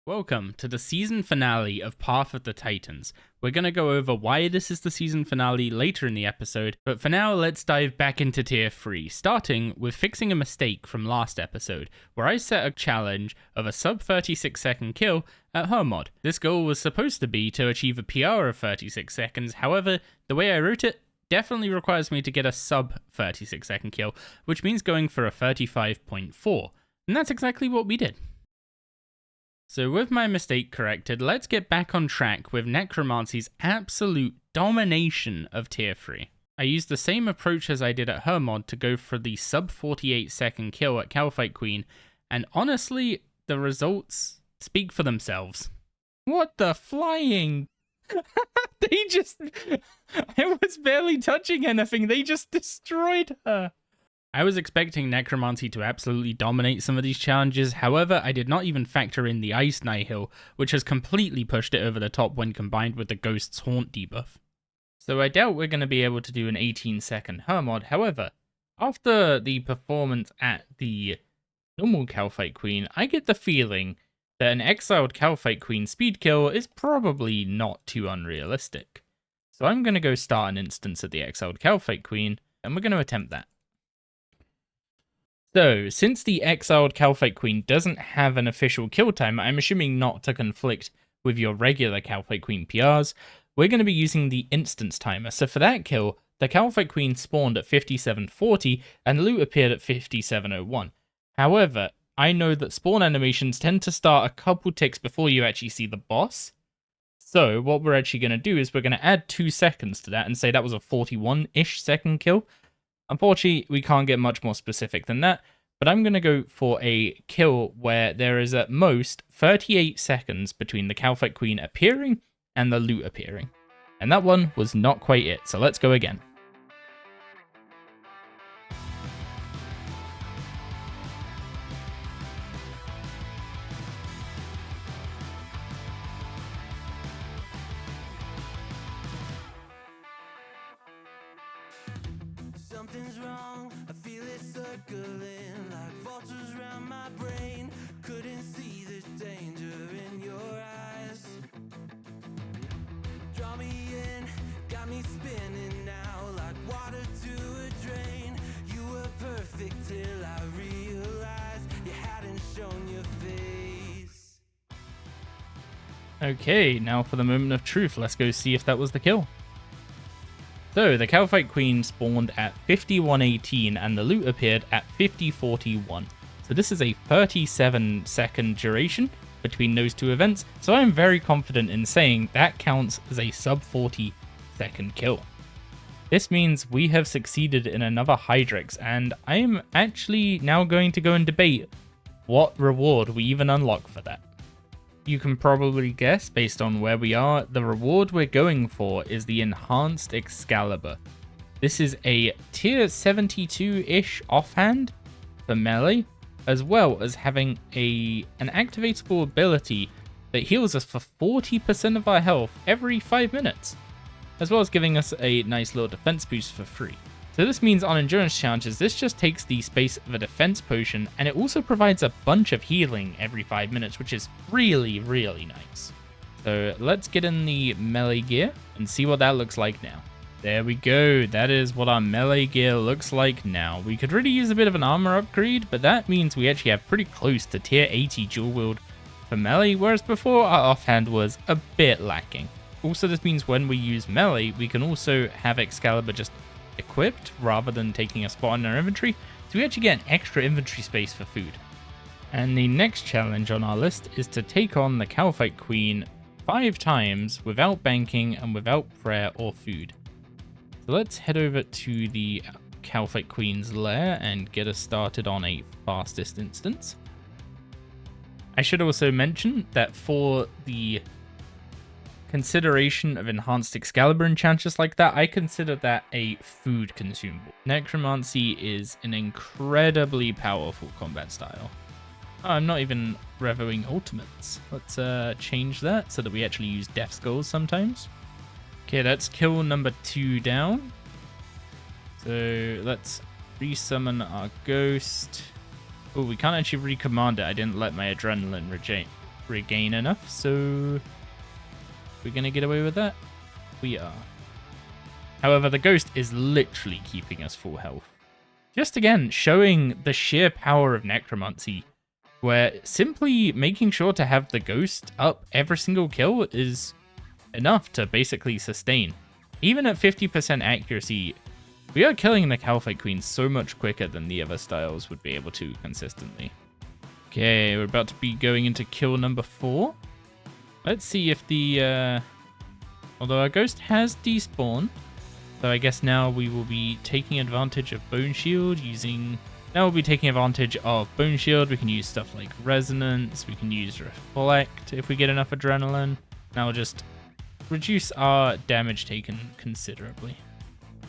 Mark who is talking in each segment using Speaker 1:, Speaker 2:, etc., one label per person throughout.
Speaker 1: Welcome to the season finale of Path of the Titans. We're going to go over why this is the season finale later in the episode, but for now let's dive back into tier 3, starting with fixing a mistake from last episode, where I set a challenge of a sub 36 second kill at Hermod. This goal was supposed to be to achieve a PR of 36 seconds, however, the way I wrote it definitely requires me to get a sub 36 second kill, which means going for a 35.4, and that's exactly what we did. So with my mistake corrected, let's get back on track with Necromancy's absolute domination of tier 3. I used the same approach as I did at Hermod to go for the sub 48 second kill at Calfight Queen, and honestly, the results speak for themselves. What the flying? I was barely touching anything, they just destroyed her. I was expecting Necromancy to absolutely dominate some of these challenges, however, I did not even factor in the Ice Nihil, which has completely pushed it over the top when combined with the Ghost's Haunt debuff. So I doubt we're going to be able to do an 18-second Hermod, however, after the performance at the normal Calfight Queen, I get the feeling that an Exiled Calfight Queen speed kill is probably not too unrealistic. So I'm going to go start an instance at the Exiled Calfight Queen, and we're going to attempt that. So, since the Exiled Calfight Queen doesn't have an official kill time, I'm assuming not to conflict with your regular Calfight Queen PRs, we're going to be using the instance timer. So for that kill, the Calfight Queen spawned at 5740 and loot appeared at 5701. However, I know that spawn animations tend to start a couple ticks before you actually see the boss. So what we're actually going to do is we're going to add 2 seconds to that and say that was a 41-ish second kill. Unfortunately, we can't get much more specific than that, but I'm going to go for a kill where there is at most 38 seconds between the Calfight Queen appearing and the loot appearing. And that one was not quite it, so let's go again.
Speaker 2: Something's wrong, I feel it circling like vultures around my brain. Couldn't see the danger in your eyes. Draw me in, got me spinning now like water to a drain. You were perfect till I realized you hadn't shown your face.
Speaker 1: Okay, now for the moment of truth, let's go see if that was the kill. So, the Calfight Queen spawned at 5118 and the loot appeared at 5041. So this is a 37-second duration between those two events, so I'm very confident in saying that counts as a sub 40-second kill. This means we have succeeded in another Hydrix, and I'm actually now going to go and debate what reward we even unlock for that. You can probably guess, based on where we are, the reward we're going for is the Enhanced Excalibur. This is a tier 72-ish offhand for melee, as well as having an activatable ability that heals us for 40% of our health every 5 minutes, as well as giving us a nice little defense boost for free. So this means on endurance challenges, this just takes the space of a defense potion, and it also provides a bunch of healing every 5 minutes, which is really, really nice. So let's get in the melee gear and see what that looks like now. There we go, that is what our melee gear looks like now. We could really use a bit of an armor upgrade, but that means we actually have pretty close to tier 80 dual wield for melee, whereas before our offhand was a bit lacking. Also, this means when we use melee, we can also have Excalibur just equipped rather than taking a spot in our inventory, so we actually get an extra inventory space for food. And the next challenge on our list is to take on the Calfight Queen 5 times without banking and without prayer or food. So let's head over to the Calfight Queen's lair and get us started on a fastest instance. I should also mention that for the consideration of Enhanced Excalibur enchanters like that, I consider that a food consumable. Necromancy is an incredibly powerful combat style. Oh, I'm not even revoing ultimates. Let's change that so that we actually use Death Skulls sometimes. Okay, that's kill number 2 down. So let's resummon our ghost. Oh, we can't actually recommand it. I didn't let my adrenaline regain enough, so we're going to get away with that. We are. However, the ghost is literally keeping us full health. Just again, showing the sheer power of Necromancy, where simply making sure to have the ghost up every single kill is enough to basically sustain. Even at 50% accuracy, we are killing the Calphite Queen so much quicker than the other styles would be able to consistently. Okay, we're about to be going into kill number 4. Let's see if the... although our ghost has despawned, so I guess now we will be taking advantage of Bone Shield using... Now we'll be taking advantage of Bone Shield. We can use stuff like Resonance. We can use Reflect if we get enough Adrenaline. Now we'll just reduce our damage taken considerably.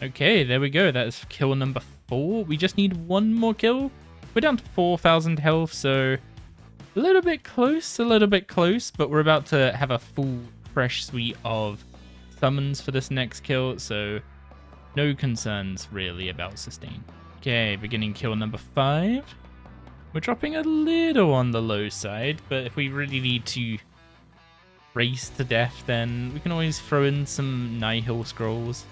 Speaker 1: Okay, there we go. That is kill number 4. We just need one more kill. We're down to 4,000 health, so a little bit close, but we're about to have a full, fresh suite of summons for this next kill, so no concerns really about sustain. Okay, beginning kill number 5. We're dropping a little on the low side, but if we really need to race to death, then we can always throw in some Nihil scrolls.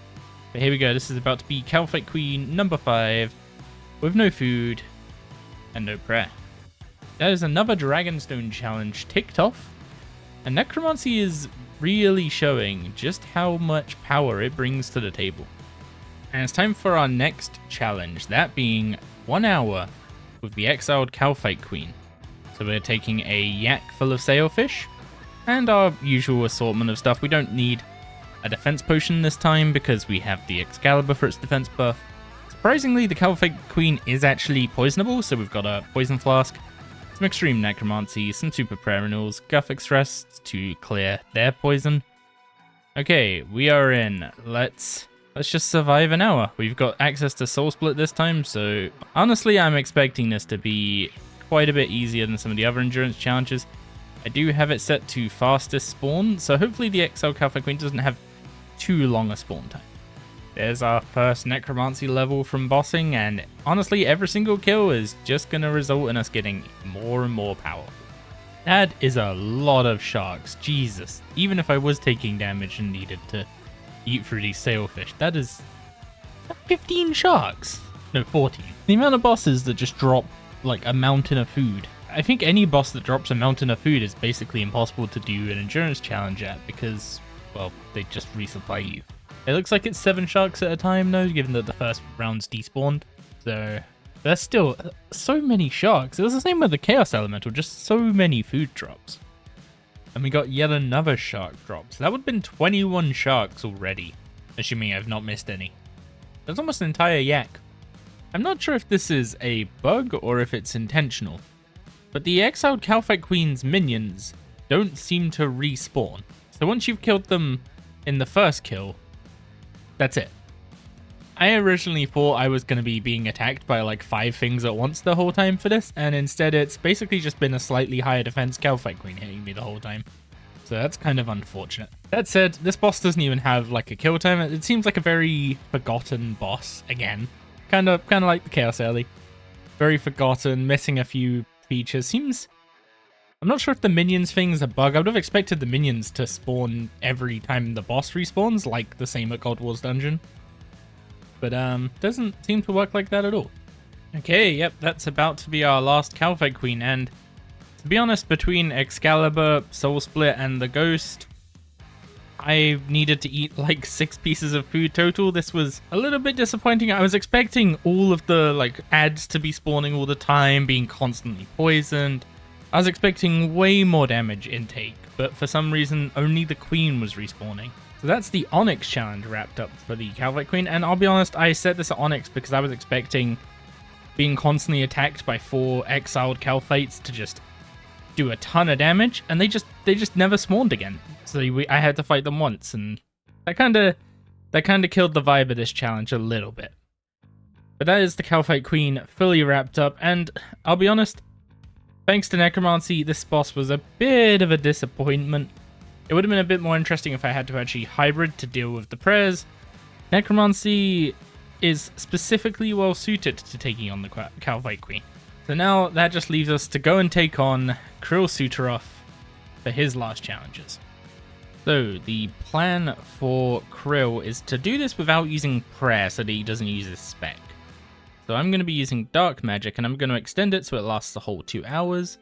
Speaker 1: But here we go, this is about to be Calphite Queen number 5, with no food and no prayer. That is another Dragonstone challenge ticked off, and Necromancy is really showing just how much power it brings to the table. And it's time for our next challenge, that being 1 hour with the Exiled Calphite Queen. So we're taking a yak full of sailfish, and our usual assortment of stuff. We don't need a defense potion this time because we have the Excalibur for its defense buff. Surprisingly, the Calphite Queen is actually poisonable, so we've got a poison flask, some extreme necromancy, some super prayer renewals, Guthix Rest to clear their poison. Okay, we are in. Let's just survive an hour. We've got access to Soul Split this time, so honestly, I'm expecting this to be quite a bit easier than some of the other endurance challenges. I do have it set to fastest spawn, so hopefully the Exiled Calphite Queen doesn't have too long a spawn time. There's our first Necromancy level from bossing, and honestly, every single kill is just going to result in us getting more and more powerful. That is a lot of sharks, Jesus. Even if I was taking damage and needed to eat through these sailfish, that is 15 sharks. No, 14. The amount of bosses that just drop like a mountain of food. I think any boss that drops a mountain of food is basically impossible to do an endurance challenge at because, well, they just resupply you. It looks like it's 7 sharks at a time though, given that the first round's despawned. So there's still so many sharks. It was the same with the Chaos Elemental, just so many food drops. And we got yet another shark drop. So that would have been 21 sharks already, assuming I've not missed any. That's almost an entire yak. I'm not sure if this is a bug or if it's intentional, but the Exiled Calphite Queen's minions don't seem to respawn. So once you've killed them in the first kill, that's it. I originally thought I was going to be being attacked by like 5 things at once the whole time for this, and instead it's basically just been a slightly higher defense Calphite Queen hitting me the whole time. So that's kind of unfortunate. That said, this boss doesn't even have like a kill time. It seems like a very forgotten boss again. Kind of like the Chaos Ellie. Very forgotten, missing a few features. Seems... I'm not sure if the minions thing is a bug. I would have expected the minions to spawn every time the boss respawns, like the same at God Wars Dungeon. But doesn't seem to work like that at all. Okay, yep, that's about to be our last Calphite Queen, and to be honest, between Excalibur, Soul Split, and the Ghost, I needed to eat like 6 pieces of food total. This was a little bit disappointing. I was expecting all of the like ads to be spawning all the time, being constantly poisoned. I was expecting way more damage intake, but for some reason only the Queen was respawning. So that's the Onyx challenge wrapped up for the Calphite Queen, and I'll be honest, I set this at Onyx because I was expecting being constantly attacked by 4 exiled Calphites to just do a ton of damage, and they just never spawned again. So I had to fight them once, and that kind of killed the vibe of this challenge a little bit. But that is the Calphite Queen fully wrapped up, and I'll be honest, thanks to Necromancy, this boss was a bit of a disappointment. It would have been a bit more interesting if I had to actually hybrid to deal with the prayers. Necromancy is specifically well suited to taking on the Calphite Queen. So now that just leaves us to go and take on Krill Suturoff for his last challenges. So the plan for Krill is to do this without using prayer so that he doesn't use his spec. So I'm going to be using dark magic and I'm going to extend it so it lasts the whole 2 hours.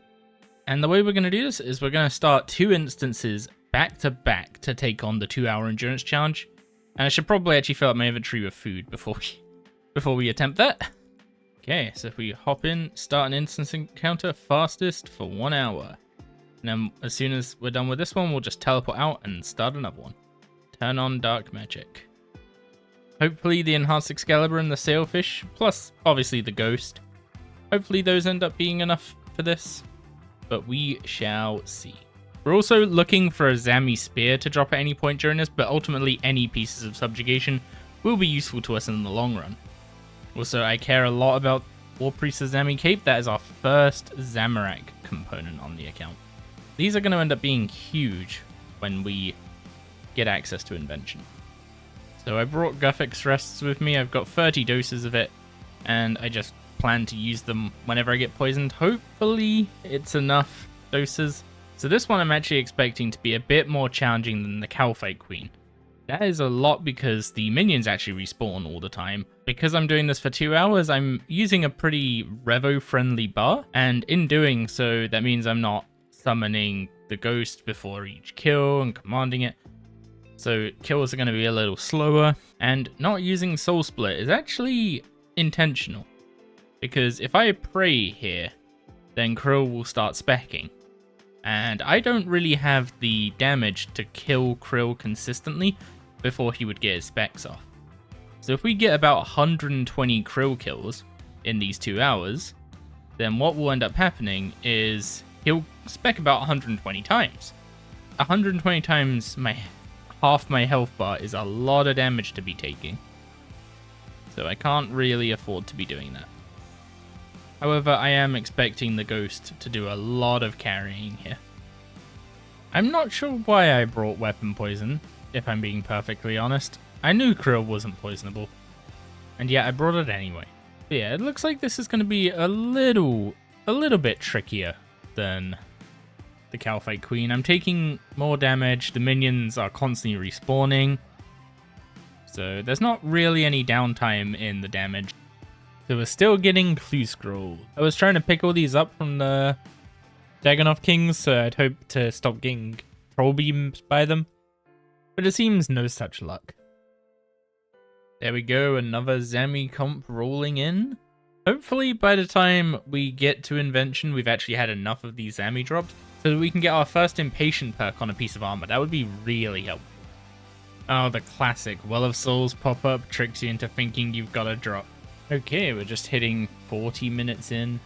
Speaker 1: And the way we're going to do this is we're going to start 2 instances back to back to take on the 2-hour endurance challenge. And I should probably actually fill up my inventory with food before we attempt that. Okay, so if we hop in, start an instance encounter fastest for 1 hour. And then as soon as we're done with this one, we'll just teleport out and start another one. Turn on dark magic. Hopefully the enhanced Excalibur and the sailfish, plus obviously the ghost. Hopefully those end up being enough for this, but we shall see. We're also looking for a Zami spear to drop at any point during this, but ultimately any pieces of subjugation will be useful to us in the long run. Also, I care a lot about War Priest's Zami cape. That is our first Zamorak component on the account. These are going to end up being huge when we get access to Invention. So I brought Guthix Rests with me. I've got 30 doses of it, and I just plan to use them whenever I get poisoned. Hopefully it's enough doses. So this one I'm actually expecting to be a bit more challenging than the Calphite Queen. That is a lot because the minions actually respawn all the time. Because I'm doing this for 2 hours, I'm using a pretty Revo-friendly bar, and in doing so, that means I'm not summoning the ghost before each kill and commanding it. So kills are going to be a little slower, and not using Soul Split is actually intentional. Because if I pray here, then Krill will start specking. And I don't really have the damage to kill Krill consistently before he would get his specs off. So if we get about 120 Krill kills in these 2 hours, then what will end up happening is he'll spec about 120 times. 120 times half my health bar is a lot of damage to be taking. So I can't really afford to be doing that. However, I am expecting the ghost to do a lot of carrying here. I'm not sure why I brought weapon poison, if I'm being perfectly honest. I knew Krill wasn't poisonable, and yet I brought it anyway. But yeah, it looks like this is going to be a little bit trickier than the Calphite Queen. I'm taking more damage, the minions are constantly respawning, so there's not really any downtime in the damage. So we're still getting Clue Scroll. I was trying to pick all these up from the Dagonoth Kings, so I'd hope to stop getting troll beams by them, but it seems no such luck. There we go, another Zami comp rolling in. Hopefully by the time we get to Invention, we've actually had enough of these Zami drops so that we can get our first Impatient perk on a piece of armor. That would be really helpful. Oh, the classic Well of Souls pop-up tricks you into thinking you've got a drop. Okay, we're just hitting 40 minutes in.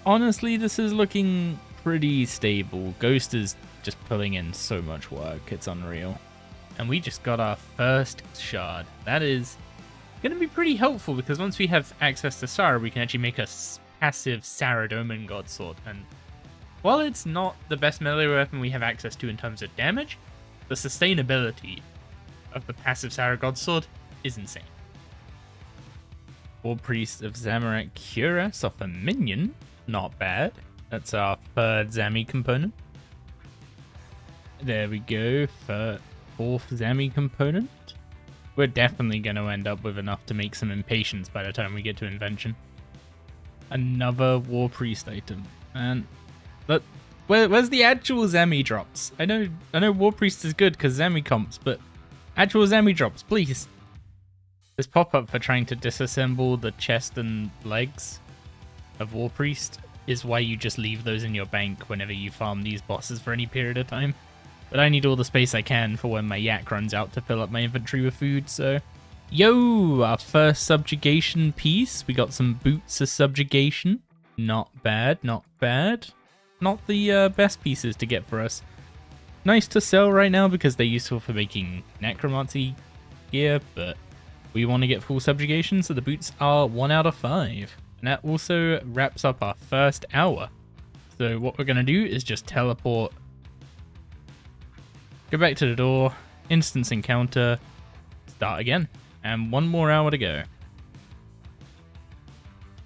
Speaker 1: Honestly, this is looking pretty stable. Ghost is just pulling in so much work, it's unreal. And we just got our first shard. That is going to be pretty helpful because once we have access to Sarah, we can actually make a passive Saradomin God Sword. And while it's not the best melee weapon we have access to in terms of damage, the sustainability of the passive Sarah God Sword is insane. War Priest of Zamorak Cuirass off a minion. Not bad. That's our third Zami component. There we go. Fourth Zami component. We're definitely going to end up with enough to make some Impatience by the time we get to Invention. Another War Priest item. And where's the actual Zami drops? I know War Priest is good because Zami comps, but actual Zami drops, please. This pop-up for trying to disassemble the chest and legs of War Priest is why you just leave those in your bank whenever you farm these bosses for any period of time. But I need all the space I can for when my yak runs out to fill up my inventory with food, so... Yo! Our first subjugation piece. We got some boots of subjugation. Not bad, not bad. Not the best pieces to get for us. Nice to sell right now because they're useful for making necromancy gear, but we want to get full subjugation, so the boots are 1 out of 5. And that also wraps up our first hour. So what we're going to do is just teleport, go back to the door, instance encounter, start again. And 1 more hour to go.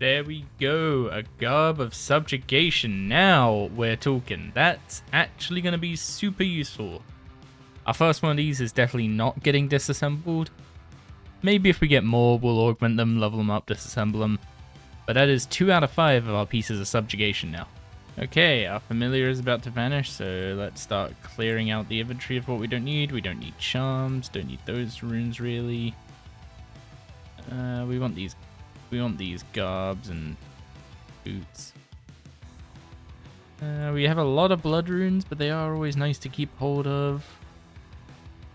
Speaker 1: There we go, a garb of subjugation. Now we're talking. That's actually going to be super useful. Our first one of these is definitely not getting disassembled. Maybe if we get more, we'll augment them, level them up, disassemble them. But that is 2 out of 5 of our pieces of subjugation now. Okay, our familiar is about to vanish, so let's start clearing out the inventory of what we don't need. We don't need charms, don't need those runes really. We want these garbs and boots. We have a lot of blood runes, but they are always nice to keep hold of.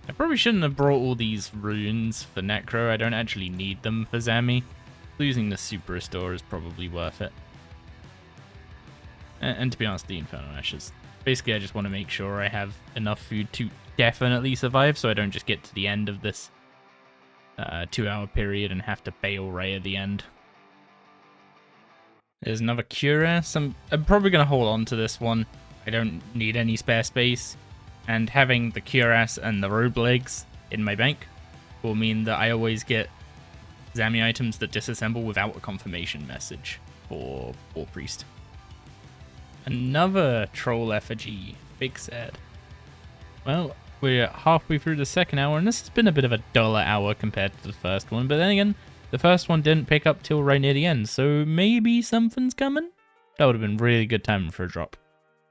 Speaker 1: I probably shouldn't have brought all these runes for Necro. I don't actually need them for Zami. Losing the Super Restore is probably worth it. And to be honest, the Infernal Ashes. Basically, I just want to make sure I have enough food to definitely survive, so I don't just get to the end of this 2-hour period and have to bail right at the end. There's another Cuirass. I'm probably going to hold on to this one. I don't need any spare space. And having the Cuirass and the robe legs in my bank will mean that I always get Zami items that disassemble without a confirmation message for War Priest. Another troll effigy. Big sad. Well, we're halfway through the second hour, and this has been a bit of a duller hour compared to the first one. But then again, the first one didn't pick up till right near the end, so maybe something's coming? That would have been really good timing for a drop.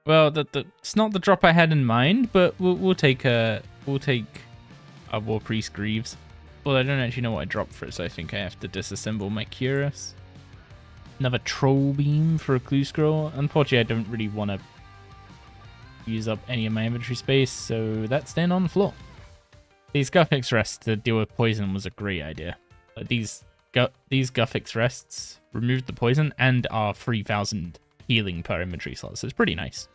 Speaker 1: Well, it's not the drop I had in mind, but we'll take our War Priest Greaves. Well, I don't actually know what I dropped for it, so I think I have to disassemble my Cuirass. Another Troll Beam for a Clue Scroll. Unfortunately, I don't really want to use up any of my inventory space, so that's staying on the floor. These Guffix Rests to deal with poison was a great idea. These Guffix Rests removed the poison and are 3,000 healing per inventory slot, so it's pretty nice.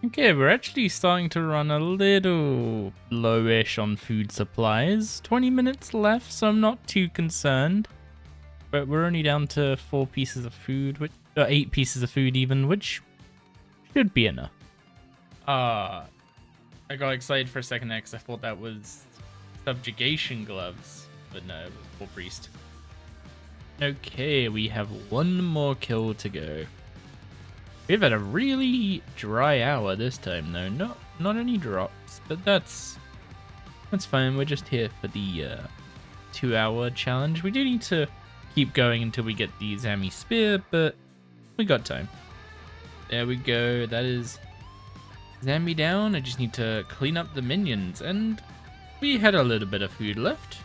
Speaker 1: Okay, we're actually starting to run a little lowish on food supplies. 20 minutes left, so I'm not too concerned. But we're only down to 4 pieces of food, 8 pieces of food even, which should be enough. I got excited for a second there because I thought that was subjugation gloves, but no, it was War Priest. Okay, we have one more kill to go. We've had a really dry hour this time though, not any drops, but that's fine. We're just here for the 2-hour challenge. We do need to keep going until we get the Zami Spear, but we got time. There we go, that is Zami down. I just need to clean up the minions, and we had a little bit of food left.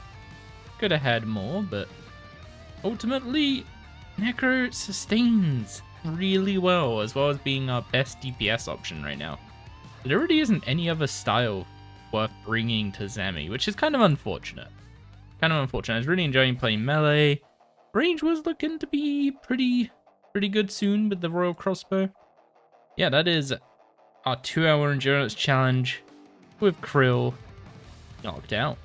Speaker 1: Could have had more, but ultimately, Necro sustains really well as being our best DPS option right now. There really isn't any other style worth bringing to Zami, which is kind of unfortunate. I was really enjoying playing melee. Range was looking to be pretty good soon with the Royal Crossbow. Yeah, that is our 2-hour endurance challenge with Krill knocked out.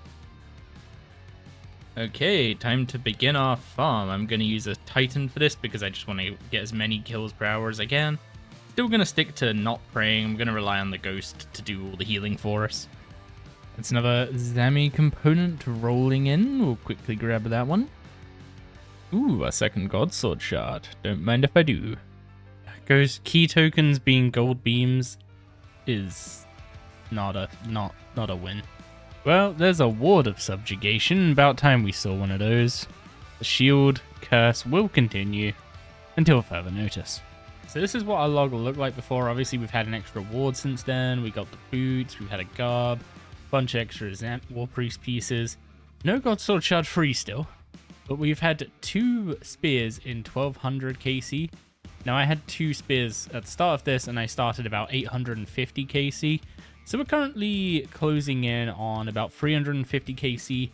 Speaker 1: Okay, time to begin our farm. I'm going to use a Titan for this because I just want to get as many kills per hour as I can. Still going to stick to not praying. I'm going to rely on the Ghost to do all the healing for us. That's another Zami component rolling in. We'll quickly grab that one. Ooh, a second Godsword shard. Don't mind if I do. Ghost key tokens being gold beams is not a win. Well, there's a Ward of Subjugation. About time we saw one of those. The shield curse will continue until further notice. So this is what our log looked like before. Obviously, we've had an extra ward since then. We got the boots, we've had a garb, bunch of extra War Priest pieces. No Godsword shard free still. But we've had 2 spears in 1200 KC. Now I had 2 spears at the start of this and I started about 850 KC. So we're currently closing in on about 350 KC.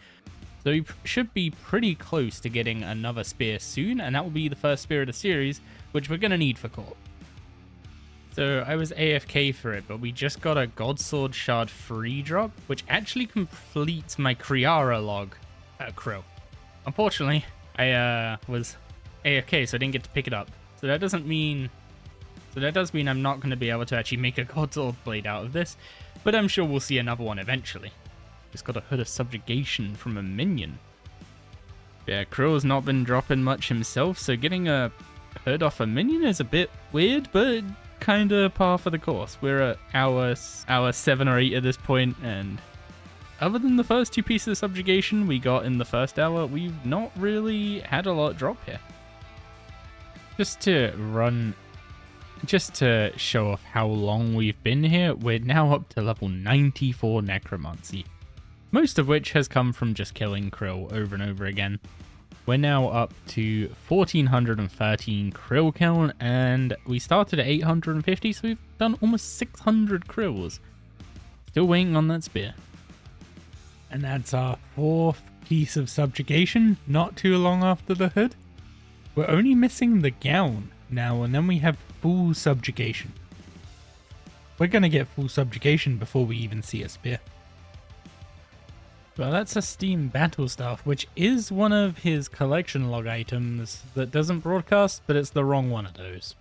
Speaker 1: So we should be pretty close to getting another spear soon. And that will be the first spear of the series, which we're going to need for Court. So I was AFK for it, but we just got a Godsword shard free drop, which actually completes my Kriara log at Krill. Unfortunately, I was AFK, so I didn't get to pick it up. So that does mean I'm not going to be able to actually make a Godsword blade out of this, but I'm sure we'll see another one eventually. Just got a Hood of Subjugation from a minion. Yeah, Krill's not been dropping much himself, so getting a herd off a minion is a bit weird, but kinda par for the course. We're at hour 7 or 8 at this point, and other than the first 2 pieces of subjugation we got in the first hour, we've not really had a lot drop here. Just to show off how long we've been here, we're now up to level 94 Necromancy, most of which has come from just killing Krill over and over again. We're now up to 1413 Krill count, and we started at 850, so we've done almost 600 Krills. Still waiting on that spear. And that's our 4th piece of subjugation, not too long after the hood. We're only missing the gown now, and then we have full subjugation. We're going to get full subjugation before we even see a spear. Well, that's a Steam Battle Staff, which is one of his collection log items that doesn't broadcast, but it's the wrong one of those.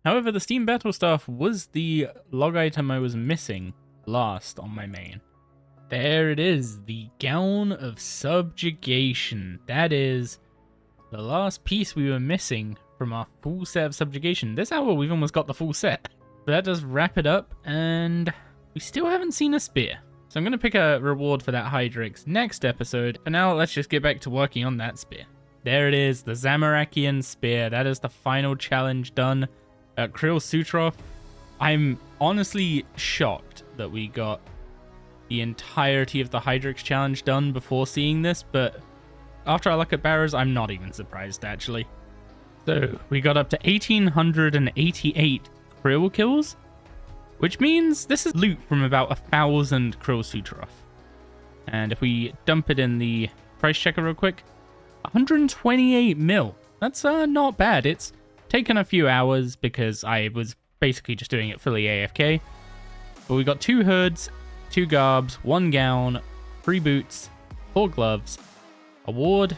Speaker 1: However, the Steam Battle Staff was the log item I was missing last on my main. There it is, the Gown of Subjugation. That is the last piece we were missing from our full set of subjugation. This hour we've almost got the full set. But that does wrap it up, and we still haven't seen a spear. So I'm going to pick a reward for that Hydrix next episode. For now, let's just get back to working on that spear. There it is, the Zamorakian spear. That is the final challenge done at Krill Sutroth. I'm honestly shocked that we got the entirety of the Hydrix challenge done before seeing this, but after I look at Barrows, I'm not even surprised, actually. So, we got up to 1,888 Krill kills, which means this is loot from about 1,000 Krill Sutroth. And if we dump it in the price checker real quick, 128 mil. That's not bad. It's taken a few hours because I was basically just doing it fully AFK. But we got 2 hoods, 2 garbs, 1 gown, 3 boots, 4 gloves, a ward,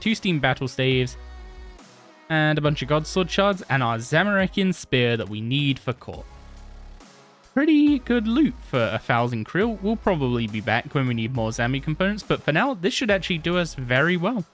Speaker 1: 2 Steam Battle Staves, and a bunch of Godsword shards, and our Zamorakian spear that we need for court. Pretty good loot for 1,000 Krill. We'll probably be back when we need more Zami components, but for now, this should actually do us very well.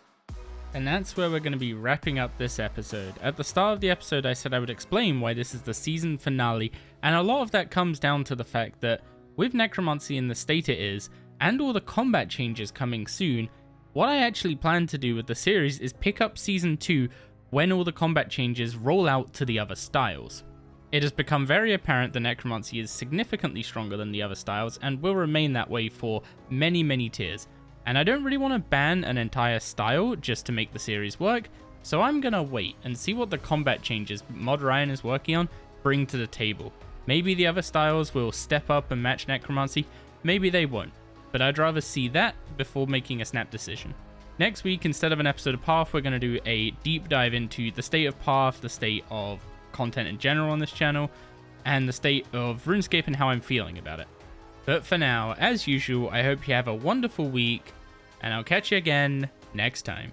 Speaker 1: And that's where we're going to be wrapping up this episode. At the start of the episode, I said I would explain why this is the season finale, and a lot of that comes down to the fact that with Necromancy in the state it is, and all the combat changes coming soon, what I actually plan to do with the series is pick up Season 2 when all the combat changes roll out to the other styles. It has become very apparent that Necromancy is significantly stronger than the other styles, and will remain that way for many, many tiers. And I don't really want to ban an entire style just to make the series work, so I'm gonna wait and see what the combat changes Mod Ryan is working on bring to the table. Maybe the other styles will step up and match Necromancy, maybe they won't, but I'd rather see that before making a snap decision. Next week, instead of an episode of Path, we're going to do a deep dive into the state of Path, the state of content in general on this channel, and the state of RuneScape and how I'm feeling about it. But for now, as usual, I hope you have a wonderful week, and I'll catch you again next time.